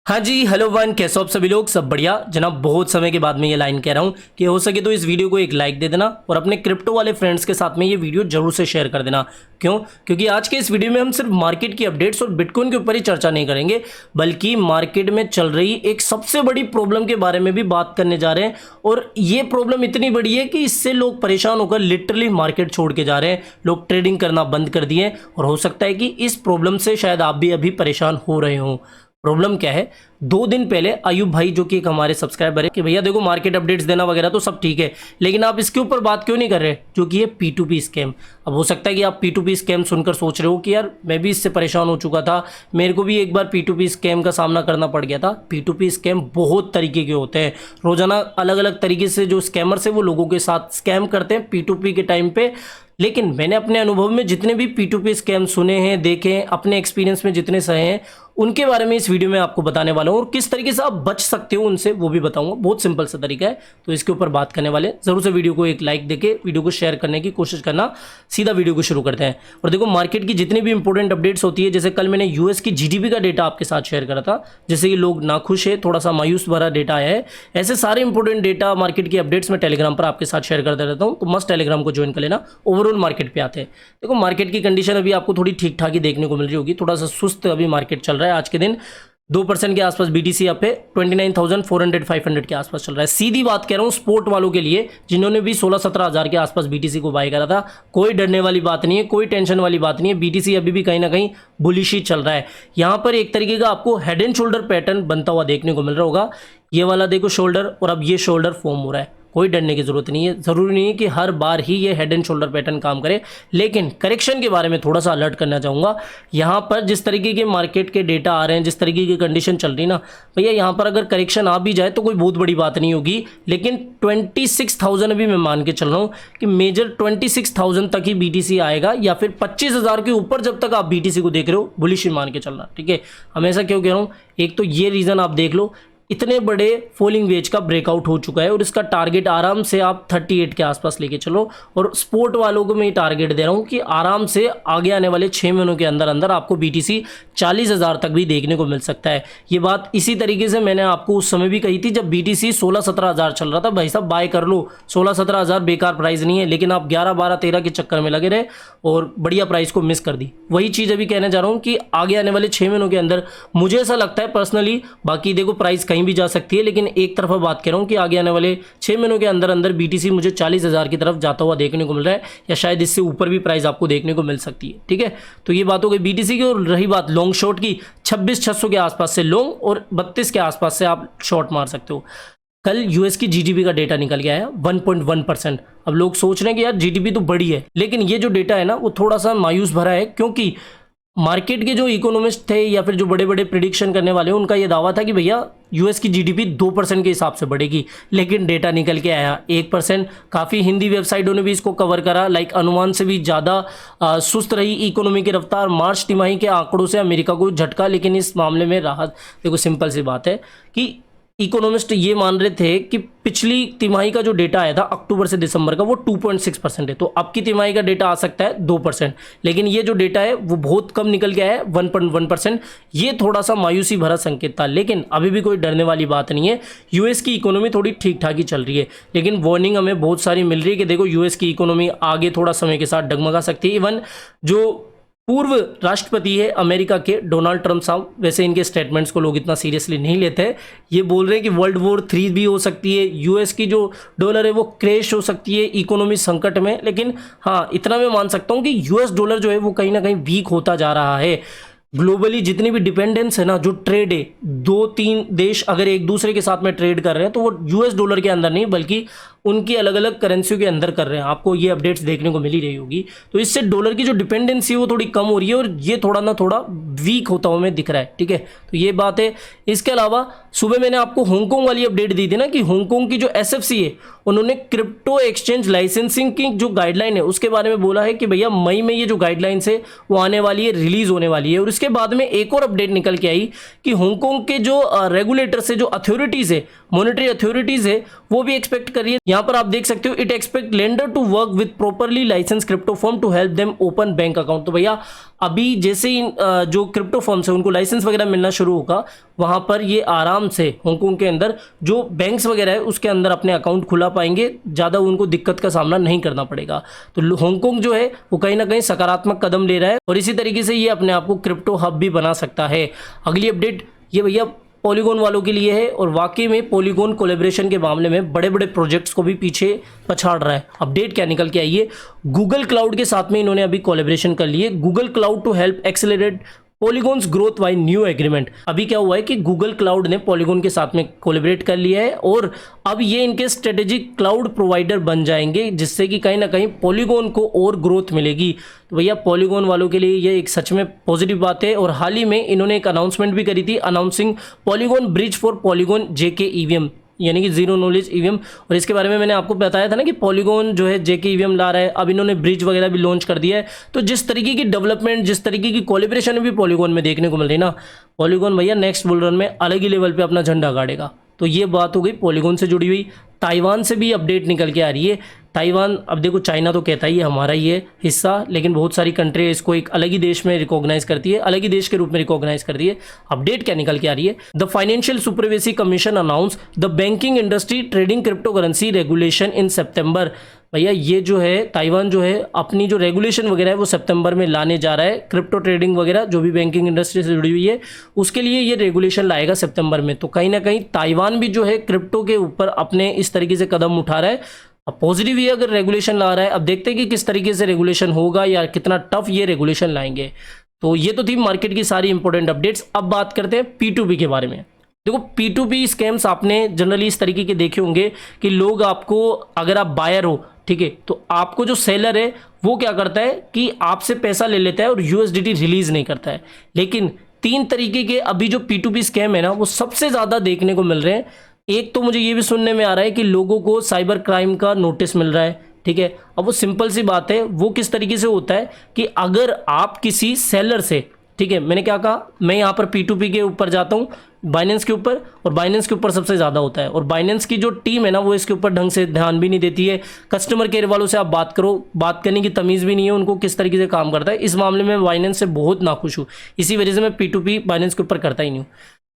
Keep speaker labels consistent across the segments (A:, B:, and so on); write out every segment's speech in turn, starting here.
A: हाँ जी, hello one, कैसे हो आप सभी लोग? सब बढ़िया जनाब। बहुत समय के बाद मैं ये लाइन कह रहा हूँ कि हो सके तो इस वीडियो को एक लाइक दे देना और अपने क्रिप्टो वाले फ्रेंड्स के साथ में ये वीडियो जरूर से शेयर कर देना। क्यों? क्योंकि आज के इस वीडियो में हम सिर्फ मार्केट की अपडेट्स और बिटकॉइन के ऊपर ही चर्चा नहीं करेंगे, बल्कि मार्केट में चल रही एक सबसे बड़ी प्रॉब्लम के बारे में भी बात करने जा रहे हैं। और ये प्रॉब्लम इतनी बड़ी है कि इससे लोग परेशान होकर लिटरली मार्केट छोड़ के जा रहे हैं, लोग ट्रेडिंग करना बंद कर दिए और हो सकता है कि इस प्रॉब्लम से शायद आप भी अभी परेशान हो रहे हो। प्रॉब्लम क्या है? 2 दिन पहले अयूब भाई, जो कि एक हमारे सब्सक्राइबर है, कि भैया देखो मार्केट अपडेट्स देना वगैरह तो सब ठीक है, लेकिन आप इसके ऊपर बात क्यों नहीं कर रहे, जो कि ये P2P स्कैम। अब हो सकता है कि आप P2P स्कैम सुनकर सोच रहे हो कि यार मैं भी इससे परेशान हो चुका था, मेरे को भी एक बार P2P स्कैम का सामना करना पड़ गया था। P2P स्कैम बहुत तरीके के होते हैं, रोजाना अलग अलग तरीके से जो स्कैमर्स है वो लोगों के साथ स्कैम करते हैं P2P के टाइम पे। लेकिन मैंने अपने अनुभव में जितने भी P2P स्कैम सुने हैं, देखे हैं, अपने एक्सपीरियंस में जितने सहे हैं, उनके बारे में इस वीडियो में आपको बताने वाला हूँ और किस तरीके से आप बच सकते हो उनसे वो भी बताऊंगा। बहुत सिंपल सा तरीका है, तो इसके ऊपर बात करने वाले हैं। जरूर से वीडियो को एक लाइक देके वीडियो को शेयर करने की कोशिश करना। सीधा वीडियो को शुरू करते हैं। और देखो, मार्केट की जितनी भी इंपॉर्टेंट अपडेट्स होती है, जैसे कल मैंने यूएस की जीडीपी का डेटा आपके साथ शेयर करा था, जैसे कि लोग नाखुश है, थोड़ा सा मायूस भरा डेटा आया है, ऐसे सारे इंपॉर्टेंट डेटा मार्केट की अपडेट्स में टेलीग्राम पर आपके साथ शेयर करता रहता हूँ, तो मस्ट टेलीग्राम को ज्वाइन कर लेना। ओवरऑल मार्केट पे आते हैं। देखो, मार्केट की कंडीशन अभी आपको थोड़ी ठीक ठाक ही देखने को मिल रही होगी, थोड़ा सा सुस्त अभी मार्केट चल रहा है। आज के दिन 2% के आसपास बीटीसी अप है, 29,400-500 के आसपास चल रहा है। सीधी बात कह रहा हूँ स्पोर्ट वालों के लिए, जिन्होंने भी 16-17 हज़ार के आसपास बीटीसी को बाय करा था, कोई डरने वाली बात नहीं है, कोई टेंशन वाली बात नहीं है। बीटीसी अभी भी कहीं ना कहीं बुलिश ही चल रहा है। यहाँ पर एक तरीके का आपको हेड एंड शोल्डर पैटर्न बनता हुआ देखने को मिल रहा होगा। ये वाला देखो शोल्डर, और अब ये शोल्डर फॉर्म हो रहा है। कोई डरने की जरूरत नहीं है, जरूरी नहीं है कि हर बार ही ये हेड एंड शोल्डर पैटर्न काम करे, लेकिन करेक्शन के बारे में थोड़ा सा अलर्ट करना चाहूँगा। यहाँ पर जिस तरीके के मार्केट के डेटा आ रहे हैं, जिस तरीके की कंडीशन चल रही है ना भैया, यहाँ पर अगर करेक्शन आ भी जाए तो कोई बहुत बड़ी बात नहीं होगी, लेकिन 26,000 अभी मैं मान के चल रहा हूँ कि मेजर 26,000 तक ही बीटीसी आएगा, या फिर 25,000 के ऊपर जब तक आप बीटीसी को देख रहे हो बुलिश मान के चलना। ठीक है, हमेशा क्यों कह रहा हूँ, एक तो ये रीज़न आप देख लो, इतने बड़े फॉलिंग वेज का ब्रेकआउट हो चुका है और इसका टारगेट आराम से आप 38 के आसपास लेके चलो। और स्पोर्ट वालों को मैं टारगेट दे रहा हूँ कि आराम से आगे आने वाले 6 महीनों के अंदर अंदर आपको बीटीसी 40,000 तक भी देखने को मिल सकता है। ये बात इसी तरीके से मैंने आपको उस समय भी कही थी जब बीटीसी 16-17 हज़ार चल रहा था। भाई साहब बाय कर लो, 16-17 हज़ार बेकार प्राइस नहीं है, लेकिन आप 11-12-13 के चक्कर में लगे रहे और बढ़िया प्राइस को मिस कर दी। वही चीज़ अभी कहने जा रहा हूँ कि आगे आने वाले 6 महीनों के अंदर मुझे ऐसा लगता है पर्सनली, बाकी देखो प्राइस कहीं भी जा सकती है, लेकिन एक तरफा बात कर रहा हूं कि आगे आने वाले 6 महीनों के अंदर अंदर बीटीसी मुझे 40,000 की तरफ जाता हुआ देखने को मिल रहा है, या शायद इससे ऊपर भी प्राइस आपको देखने को मिल सकती है। ठीक है, तो ये बात हो गई बीटीसी की। और रही बात लॉन्ग शॉर्ट की, 26,600 के आसपास से लॉन्ग और 32 के आसपास से आप शॉर्ट मार सकते हो। कल यूएस की जीडीपी का डेटा निकल गया है 1.1%। अब लोग सोच रहे हैं कि यार जीडीपी तो बड़ी है, लेकिन ये जो डेटा है ना वो थोड़ा सा मायूस भरा है, क्योंकि मार्केट के जो इकोनॉमिस्ट थे या फिर जो बड़े बड़े प्रिडिक्शन करने वाले हैं, उनका ये दावा था कि भैया यूएस की जीडीपी 2% के हिसाब से बढ़ेगी, लेकिन डेटा निकल के आया 1%। काफ़ी हिंदी वेबसाइटों ने भी इसको कवर करा, लाइक अनुमान से भी ज़्यादा सुस्त रही इकोनॉमी की रफ्तार। मार्च तिमाही के आंकड़ों से अमेरिका को झटका, लेकिन इस मामले में राहत। देखो सिंपल सी बात है कि इकोनॉमिस्ट ये मान रहे थे कि पिछली तिमाही का जो डेटा आया था अक्टूबर से दिसंबर का, वो 2.6% है, तो अब की तिमाही का डेटा आ सकता है 2%, लेकिन ये जो डेटा है वो बहुत कम निकल के आया है 1.1%। ये थोड़ा सा मायूसी भरा संकेत था, लेकिन अभी भी कोई डरने वाली बात नहीं है। यूएस की इकोनॉमी थोड़ी ठीक ठाक ही चल रही है, लेकिन वार्निंग हमें बहुत सारी मिल रही है कि देखो यूएस की इकोनॉमी आगे थोड़ा समय के साथ डगमगा सकती है। इवन जो पूर्व राष्ट्रपति है अमेरिका के डोनाल्ड ट्रंप साहब, वैसे इनके स्टेटमेंट्स को लोग इतना सीरियसली नहीं लेते हैं, ये बोल रहे हैं कि वर्ल्ड वॉर 3 भी हो सकती है, यूएस की जो डॉलर है वो क्रैश हो सकती है इकोनॉमी संकट में। लेकिन हाँ, इतना मैं मान सकता हूँ कि यूएस डॉलर जो है वो कहीं ना कहीं वीक होता जा रहा है। ग्लोबली जितनी भी डिपेंडेंस है ना, जो ट्रेड है, 2-3 देश अगर एक दूसरे के साथ में ट्रेड कर रहे हैं तो वो यूएस डॉलर के अंदर नहीं बल्कि उनकी अलग अलग करेंसियों के अंदर कर रहे हैं। आपको ये अपडेट्स देखने को मिल ही रही होगी, तो इससे डॉलर की जो डिपेंडेंसी है वो थोड़ी कम हो रही है और ये थोड़ा ना थोड़ा वीक होता हुआ हमें दिख रहा है। ठीक है, तो ये बात है। इसके अलावा सुबह मैंने आपको हांगकांग वाली अपडेट दी थी ना कि हांगकांग की जो एसएफसी है, उन्होंने क्रिप्टो एक्सचेंज लाइसेंसिंग की जो गाइडलाइन है उसके बारे में बोला है कि भैया मई में ये जो गाइडलाइंस है वो आने वाली है, रिलीज होने वाली है। और इसके बाद में एक और अपडेट निकल के आई कि हांगकांग के जो रेगुलेटर्स है, जो अथॉरिटीज़ है, मॉनेटरी अथॉरिटीज़ है, वो भी एक्सपेक्ट कर रही है यहाँ पर आप देख सकते हो it expect lender to work with properly licence crypto firm to help them open bank account. तो भैया अभी जैसे ही जो क्रिप्टो फर्म्स है उनको लाइसेंस वगैरह मिलना शुरू होगा, वहाँ पर ये आराम से हांगकांग के अंदर जो बैंक्स वगैरह है उसके अंदर अपने अकाउंट खुला पाएंगे, ज़्यादा उनको दिक्कत का सामना नहीं करना पड़ेगा। तो हांगकांग जो है वो कहीं ना कहीं सकारात्मक कदम ले रहा है और इसी तरीके से ये अपने आप को क्रिप्टो हब भी बना सकता है। अगली अपडेट ये भैया पॉलीगॉन वालों के लिए है और वाकई में पॉलीगॉन कोलैबोरेशन के मामले में बड़े बड़े प्रोजेक्ट्स को भी पीछे पछाड़ रहा है। अपडेट क्या निकल के आई है, गूगल क्लाउड के साथ में इन्होंने अभी कोलैबोरेशन कर लिए, Google Cloud to help accelerate Polygon's growth by new agreement. अभी क्या हुआ है कि गूगल क्लाउड ने पॉलीगॉन के साथ में कोलैबोरेट कर लिया है और अब ये इनके स्ट्रेटेजिक क्लाउड प्रोवाइडर बन जाएंगे, जिससे कि कहीं ना कहीं पॉलीगॉन को और ग्रोथ मिलेगी। तो भैया पॉलीगॉन वालों के लिए ये एक सच में पॉजिटिव बात है और हाल ही में इन्होंने एक अनाउंसमेंट भी करी थी, announcing polygon bridge for polygon JK EVM, यानी कि जीरो नॉलेज ईवीएम। और इसके बारे में मैंने आपको बताया था ना कि पॉलीगॉन जो है जेके ईवीएम ला रहा है, अब इन्होंने ब्रिज वगैरह भी लॉन्च कर दिया है। तो जिस तरीके की डेवलपमेंट, जिस तरीके की कोलैबोरेशन भी पॉलीगॉन में देखने को मिल रही है ना, पॉलीगॉन भैया नेक्स्ट बुल रन में अलग ही लेवल पे अपना झंडा गाड़ेगा। तो ये बात हो गई पॉलीगॉन से जुड़ी हुई। ताइवान से भी अपडेट निकल के आ रही है। ताइवान, अब देखो चाइना तो कहता ही है हमारा ही है हिस्सा, लेकिन बहुत सारी कंट्री इसको एक अलग ही देश में रिकॉग्नाइज करती है, अलग ही देश के रूप में रिकॉग्नाइज करती है। अपडेट क्या निकल के आ रही है, the financial supervision commission announce the banking industry trading crypto currency regulation in September. भैया ये जो है ताइवान जो है अपनी जो रेगुलेशन वगैरह है वो सितंबर में लाने जा रहा है। क्रिप्टो ट्रेडिंग वगैरह जो भी बैंकिंग इंडस्ट्री से जुड़ी हुई है उसके लिए ये रेगुलेशन लाएगा सितंबर में। तो कहीं ना कहीं ताइवान भी जो है क्रिप्टो के ऊपर अपने इस तरीके से कदम उठा रहा है। अब पॉजिटिव ये अगर रेगुलेशन ला रहा है, अब देखते हैं कि किस तरीके से रेगुलेशन होगा या कितना टफ ये रेगुलेशन लाएंगे। तो ये तो थी मार्केट की सारी इंपॉर्टेंट अपडेट्स। अब बात करते हैं P2P के बारे में। देखो P2P स्कैम्स आपने जनरली इस तरीके के देखे होंगे कि लोग आपको, अगर आप बायर हो ठीक है, तो आपको जो सेलर है वो क्या करता है कि आपसे पैसा ले लेता है और USDT रिलीज नहीं करता है। लेकिन 3 तरीके के अभी जो P2P स्कैम है ना वो सबसे ज़्यादा देखने को मिल रहे हैं। एक तो मुझे ये भी सुनने में आ रहा है कि लोगों को साइबर क्राइम का नोटिस मिल रहा है, ठीक है। अब वो सिंपल सी बात है, वो किस तरीके से होता है कि अगर आप किसी सेलर से, ठीक है, मैंने क्या कहा, मैं यहाँ पर P2P के ऊपर जाता हूँ बाइनेंस के ऊपर, और बाइनेंस के ऊपर सबसे ज़्यादा होता है, और बाइनेंस की जो टीम है ना वो इसके ऊपर ढंग से ध्यान भी नहीं देती है। कस्टमर केयर वालों से आप बात करो, बात करने की तमीज़ भी नहीं है उनको किस तरीके से काम करता है। इस मामले में बाइनेंस से बहुत नाखुश हूँ, इसी वजह से मैं P2P बाइनेंस के ऊपर करता ही नहीं हूँ।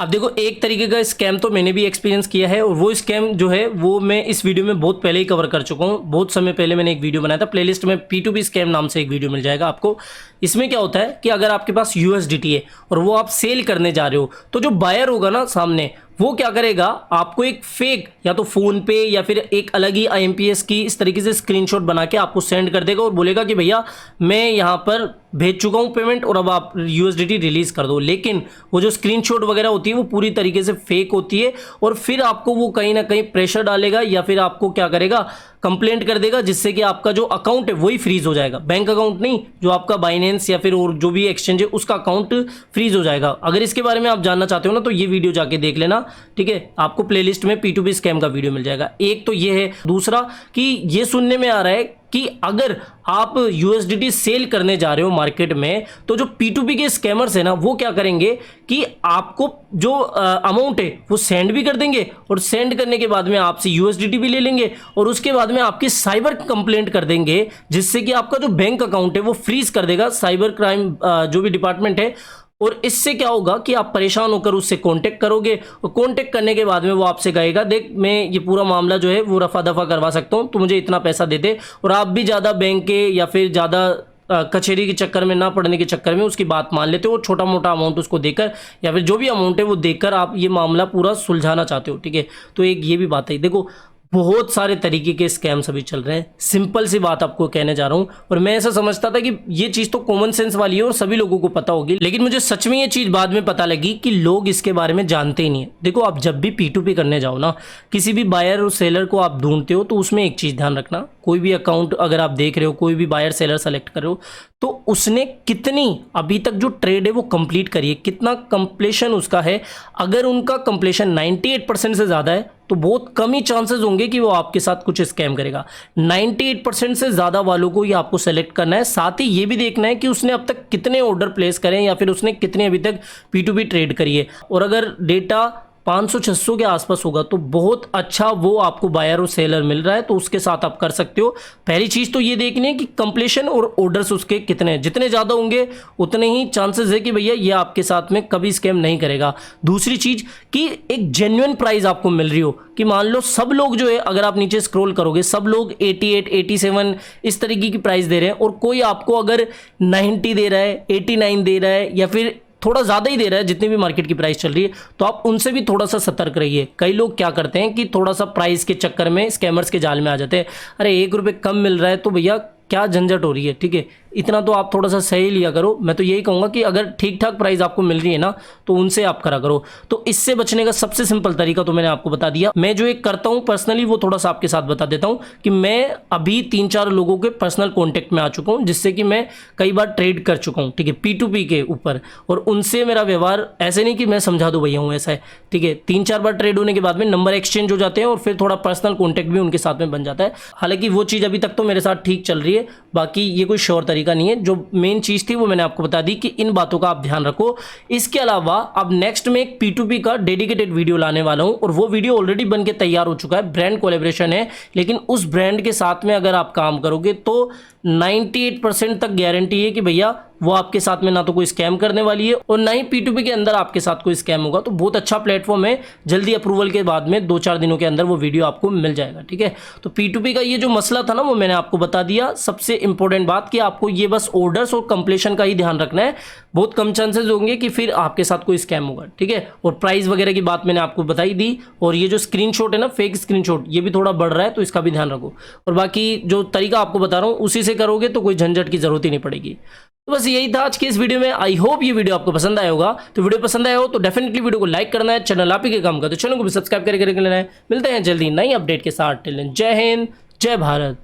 A: अब देखो एक तरीके का स्कैम तो मैंने भी एक्सपीरियंस किया है और वो स्कैम जो है वो मैं इस वीडियो में बहुत पहले ही कवर कर चुका हूँ। बहुत समय पहले मैंने एक वीडियो बनाया था, प्लेलिस्ट में P2P स्कैम नाम से एक वीडियो मिल जाएगा आपको। इसमें क्या होता है कि अगर आपके पास USDT है और वो आप सेल करने जा रहे हो, तो जो बायर होगा ना सामने, वो क्या करेगा, आपको एक फेक या तो फ़ोन पे या फिर एक अलग ही IMPS की इस तरीके से स्क्रीनशॉट बना के आपको सेंड कर देगा और बोलेगा कि भैया मैं यहाँ पर भेज चुका हूँ पेमेंट और अब आप USDT रिलीज़ कर दो। लेकिन वो जो स्क्रीनशॉट वगैरह होती है वो पूरी तरीके से फेक होती है और फिर आपको वो कहीं ना कहीं प्रेशर डालेगा या फिर आपको क्या करेगा, कंप्लेंट कर देगा, जिससे कि आपका जो अकाउंट है वही फ्रीज हो जाएगा। बैंक अकाउंट नहीं, जो आपका बाइनेंस या फिर और जो भी एक्सचेंज है उसका अकाउंट फ्रीज हो जाएगा। अगर इसके बारे में आप जानना चाहते हो ना तो ये वीडियो जाके देख लेना, ठीक है। आपको प्लेलिस्ट में P2P स्कैम का वीडियो मिल जाएगा। एक तो ये है। दूसरा कि ये सुनने में आ रहा है कि अगर आप USDT सेल करने जा रहे हो मार्केट में, तो जो P2P के स्कैमर्स है ना वो क्या करेंगे कि आपको जो अमाउंट है वो सेंड भी कर देंगे और सेंड करने के बाद में आपसे USDT भी ले लेंगे और उसके बाद में आपकी साइबर कंप्लेंट कर देंगे, जिससे कि आपका जो बैंक अकाउंट है वो फ्रीज कर देगा साइबर क्राइम जो भी डिपार्टमेंट है। और इससे क्या होगा कि आप परेशान होकर उससे कांटेक्ट करोगे और कांटेक्ट करने के बाद में वो आपसे कहेगा, देख मैं ये पूरा मामला जो है वो रफा दफा करवा सकता हूँ, तो मुझे इतना पैसा दे दे। और आप भी ज़्यादा बैंक के या फिर ज़्यादा कचहरी के चक्कर में ना पड़ने के चक्कर में उसकी बात मान लेते हो और छोटा मोटा अमाउंट उसको देकर या फिर जो भी अमाउंट है वो देकर आप ये मामला पूरा सुलझाना चाहते हो, ठीक है। तो एक ये भी बात है। देखो बहुत सारे तरीके के स्कैम्स अभी चल रहे हैं। सिंपल सी बात आपको कहने जा रहा हूं, और मैं ऐसा समझता था कि ये चीज़ तो कॉमन सेंस वाली है और सभी लोगों को पता होगी, लेकिन मुझे सच में ये चीज़ बाद में पता लगी कि लोग इसके बारे में जानते ही नहीं है। देखो आप जब भी P2P करने जाओ ना, किसी भी बायर और सेलर को आप ढूंढते हो तो उसमें एक चीज़ ध्यान रखना, कोई भी अकाउंट अगर आप देख रहे हो, कोई भी बायर सेलर सेलेक्ट कर रहे हो, तो उसने कितनी अभी तक जो ट्रेड है वो कंप्लीट करी है, कितना कंप्लीशन उसका है। अगर उनका कंप्लीशन 98% से ज़्यादा है तो बहुत कम ही चांसेस होंगे कि वो आपके साथ कुछ स्कैम करेगा। 98% से ज़्यादा वालों को ये आपको सेलेक्ट करना है। साथ ही ये भी देखना है कि उसने अब तक कितने ऑर्डर प्लेस करें या फिर उसने कितने अभी तक P2P ट्रेड करी है। और अगर डेटा 500-600 के आसपास होगा, तो बहुत अच्छा वो आपको बायर और सेलर मिल रहा है, तो उसके साथ आप कर सकते हो। पहली चीज़ तो ये देखनी है कि कंप्लीशन और ऑर्डर्स उसके कितने हैं, जितने ज़्यादा होंगे उतने ही चांसेस है कि भैया ये आपके साथ में कभी स्कैम नहीं करेगा। दूसरी चीज़ कि एक जेन्युइन प्राइस आपको मिल रही हो, कि मान लो सब लोग जो है, अगर आप नीचे स्क्रॉल करोगे सब लोग 88, 87 इस तरीके की प्राइस दे रहे हैं, और कोई आपको अगर 90 दे रहा है, 89 दे रहा है, या फिर थोड़ा ज़्यादा ही दे रहा है जितनी भी मार्केट की प्राइस चल रही है, तो आप उनसे भी थोड़ा सा सतर्क रहिए। कई लोग क्या करते हैं कि थोड़ा सा प्राइस के चक्कर में स्कैमर्स के जाल में आ जाते हैं। अरे 1 रुपये कम मिल रहा है तो भैया क्या झंझट हो रही है, ठीक है, इतना तो आप थोड़ा सा सही लिया करो। मैं तो यही कहूँगा कि अगर ठीक ठाक प्राइस आपको मिल रही है ना, तो उनसे आप करा करो। तो इससे बचने का सबसे सिंपल तरीका तो मैंने आपको बता दिया। मैं जो एक करता हूँ पर्सनली, वो थोड़ा सा आपके साथ बता देता हूँ कि मैं अभी 3-4 लोगों के पर्सनल कॉन्टेक्ट में आ चुका हूँ, जिससे कि मैं कई बार ट्रेड कर चुका हूँ, ठीक है, P2P के ऊपर, और उनसे मेरा व्यवहार ऐसे नहीं कि मैं समझा दूँ भैया हूँ, ऐसा है, ठीक है। 3-4 बार ट्रेड होने के बाद में नंबर एक्सचेंज हो जाते हैं, और फिर थोड़ा पर्सनल कॉन्टेक्ट भी उनके साथ में बन जाता है। हालांकि वो चीज़ अभी तक तो मेरे साथ ठीक चल रही है, बाकी ये कोई श्योर तरीका नहीं है। जो मेन चीज़ थी वो मैंने आपको बता दी कि इन बातों का आप ध्यान रखो। इसके अलावा अब नेक्स्ट में एक P2P का डेडिकेटेड वीडियो लाने वाला हूं, और वो वीडियो ऑलरेडी बन के तैयार हो चुका है। ब्रांड कोलैबोरेशन है, लेकिन उस ब्रांड के साथ में अगर आप काम करोगे तो 98% तक गारंटी है कि भैया वो आपके साथ में ना तो कोई स्कैम करने वाली है, और ना ही P2P के अंदर आपके साथ कोई स्कैम होगा। तो बहुत अच्छा प्लेटफॉर्म है, जल्दी अप्रूवल के बाद में 2-4 दिनों के अंदर वो वीडियो आपको मिल जाएगा, ठीक है। तो P2P का ये जो मसला था ना, वो मैंने आपको बता दिया। सबसे इंपॉर्टेंट बात कि आपको ये बस ऑर्डर्स और कंप्लीशन का ही ध्यान रखना है। बहुत कम चांसेस होंगे कि फिर आपके साथ कोई स्कैम होगा, ठीक है। और प्राइस वगैरह की बात मैंने आपको बताई दी, और ये जो स्क्रीनशॉट है ना, फेक स्क्रीनशॉट, ये भी थोड़ा बढ़ रहा है, तो इसका भी ध्यान रखो। और बाकी जो तरीका आपको बता रहा हूँ उसी से करोगे तो कोई झंझट की जरूरत ही नहीं पड़ेगी। तो बस यही था आज की इस वीडियो में। आई होप ये वीडियो आपको पसंद आया होगा। तो वीडियो पसंद आया हो तो डेफिनेटली वीडियो को लाइक करना है, चैनल आप ही के काम का, तो चैनल को भी सब्सक्राइब करके लेना है। मिलते हैं जल्दी नई अपडेट के साथ। टिल देन जय हिंद, जय भारत।